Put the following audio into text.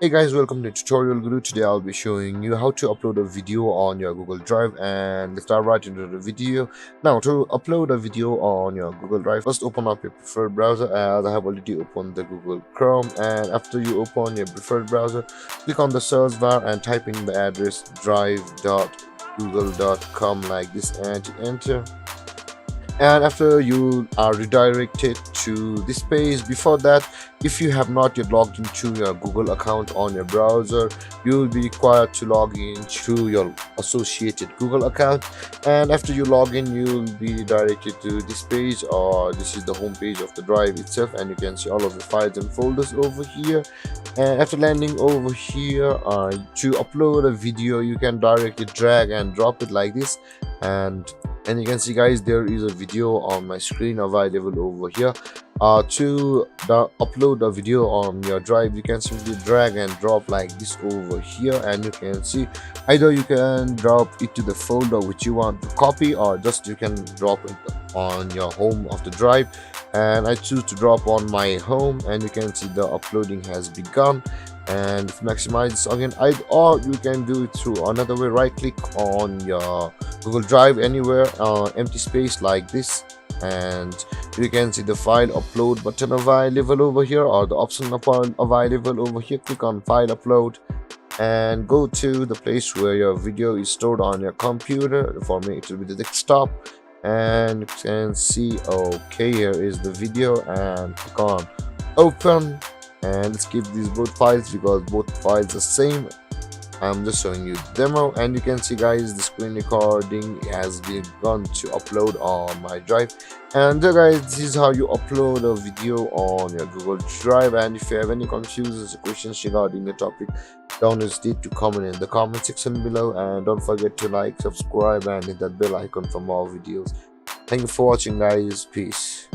Hey guys, welcome to Tutorial Guru. Today I'll be showing you how to upload a video on your Google Drive, and let's dive right into the video. Now, to upload a video on your Google Drive, first open up your preferred browser, as I have already opened the Google Chrome. And after you open your preferred browser, click on the search bar and type in the address drive.google.com like this and enter. And after you are redirected to this page, before that, if you have not yet logged into your Google account on your browser, you will be required to log in through your associated Google account. And after you log in, you will be redirected to this page, or this is the home page of the drive itself, and you can see all of the files and folders over here. And after landing over here, to upload a video, you can directly drag and drop it like this. And you can see, guys, there is a video on my screen available over here. To upload a video on your drive, you can simply drag and drop like this over here, and you can see either you can drop it to the folder which you want to copy, or just you can drop it on your home of the drive. And I choose to drop on my home, and you can see the uploading has begun. And maximize this again, or you can do it through another way. Right click on your Google Drive anywhere, empty space like this, and you can see the file upload button available over here, or the option available over here. Click on file upload and go to the place where your video is stored on your computer. For me, it will be the desktop, and you can see, okay, here is the video, and click on open. And let's keep these both files because both files are same. I'm just showing you the demo, and you can see, guys, the screen recording has begun to upload on my drive. And guys, this is how you upload a video on your Google Drive. And if you have any confusions or questions regarding the topic, don't hesitate to comment in the comment section below, and don't forget to like, subscribe, and hit that bell icon for more videos. Thank you for watching, guys. Peace.